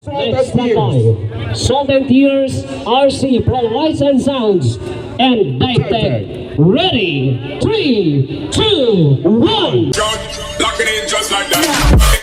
Next tayo, Salt and Tears RC from Lights and Sounds and Tech. Ready? 3, 2, 1. Lock it in just like that.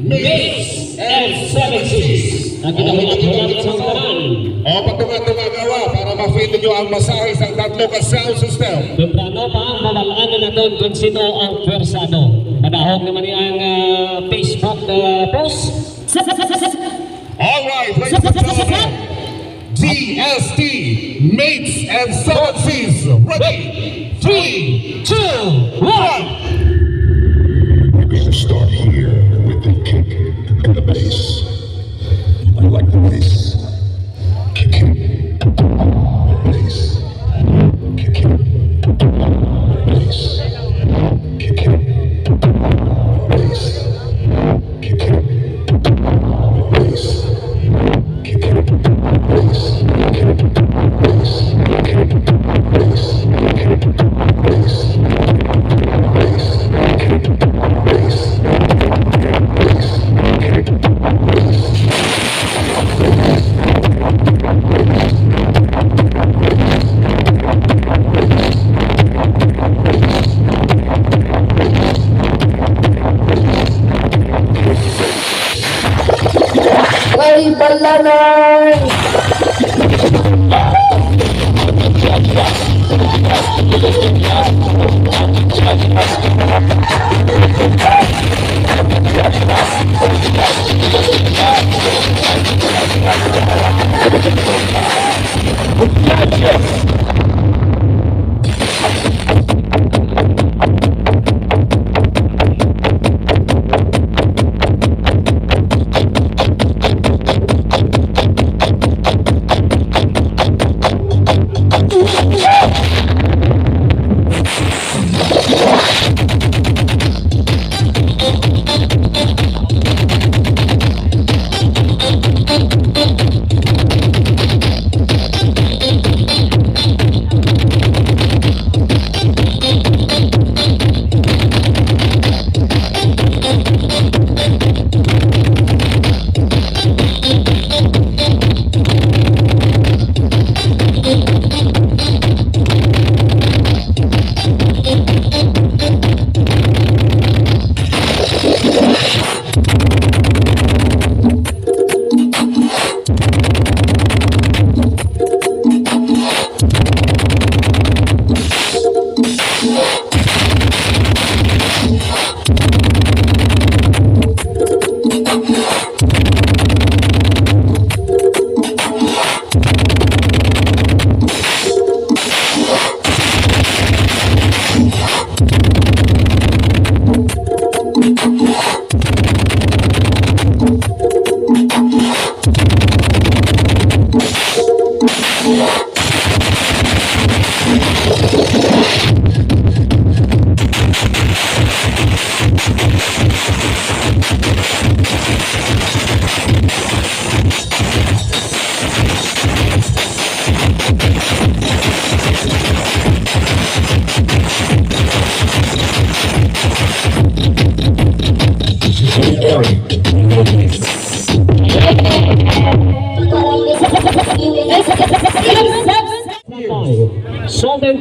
Mix and 76. Ang ginagawa sa tanan. O patunga-tunga gawa para ma-fit nyo ang masahe sa tatlo ka sound system. Temprano pa, mawalaan na doon kung sino ang pwersado. Madahog naman ang Facebook post. Alright, ladies and gentlemen, DST, Mates and 7Cs, ready? 3, 2, 1. We're going to start here with the kick and the bass. I like the bass. Kick it. Bass. Kick it. Bass. Kick it. Bass. Kick it. Bass. Kick it. Bass. Kick it. Bass. Kick it. Bass. Kick it. Bass. Ay, balanan!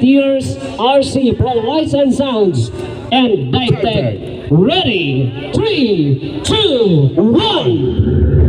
tiers, RC Pro Lights and Sounds, and Ditech. Ready? 3, 2, 1.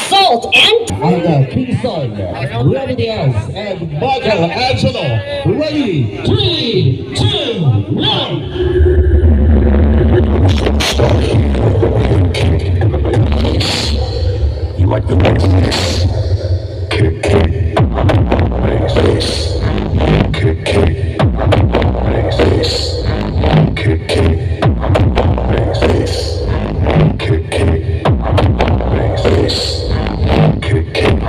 Salt and And Kingston, Remedios, and Michael Angelo. Ready? 3, 2, 1. You like the bass? Kick, kick, bass, kick, kick, bass, kick, kick, bass, kick, kick, bass, kick, kick,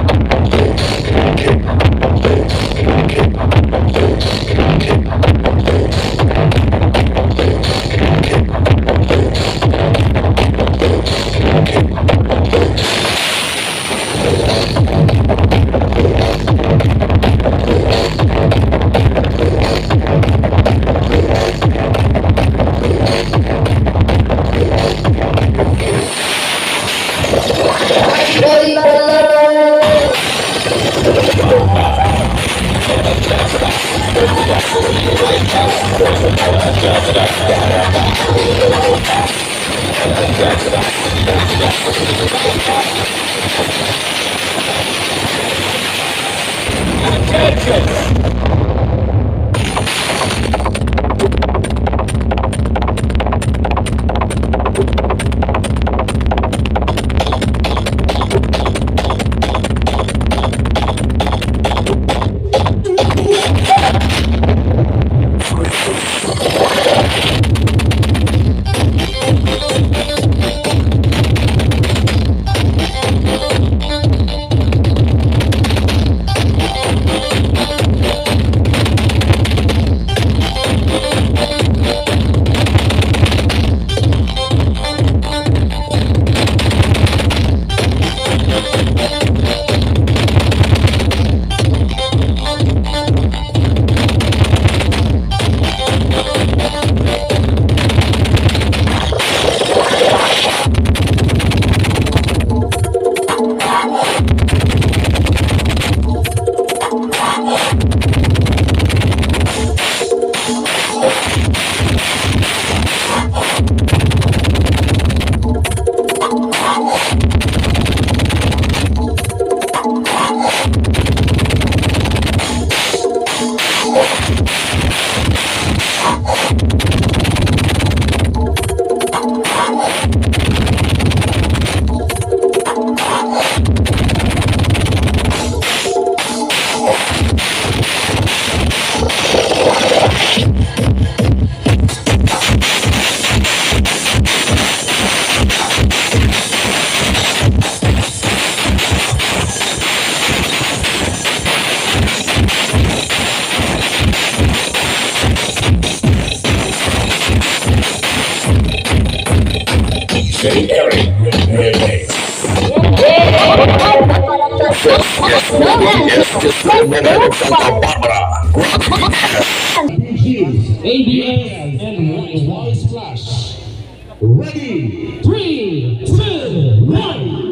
ABS and Voice flash. Ready. 3, 2, 1.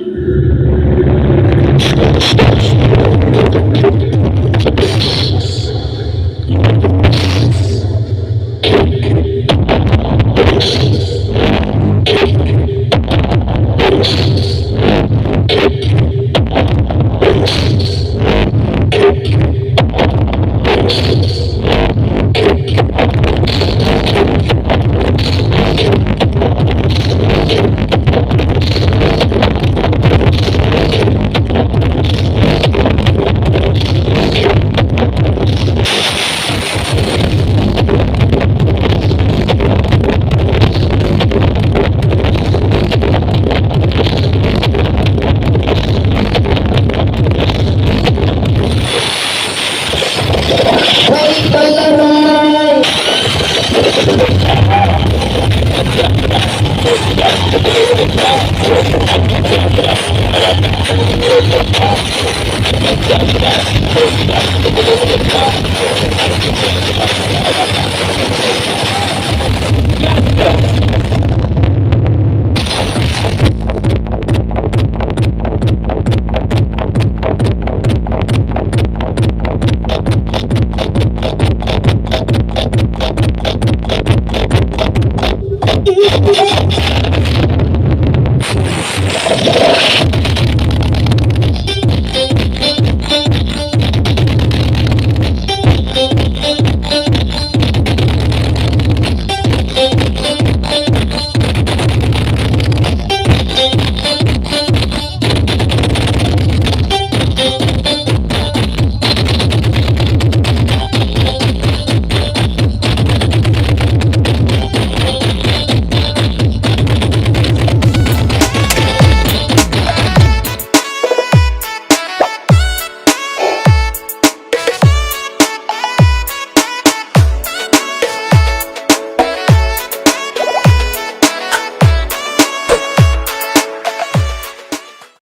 Hoy Palaran!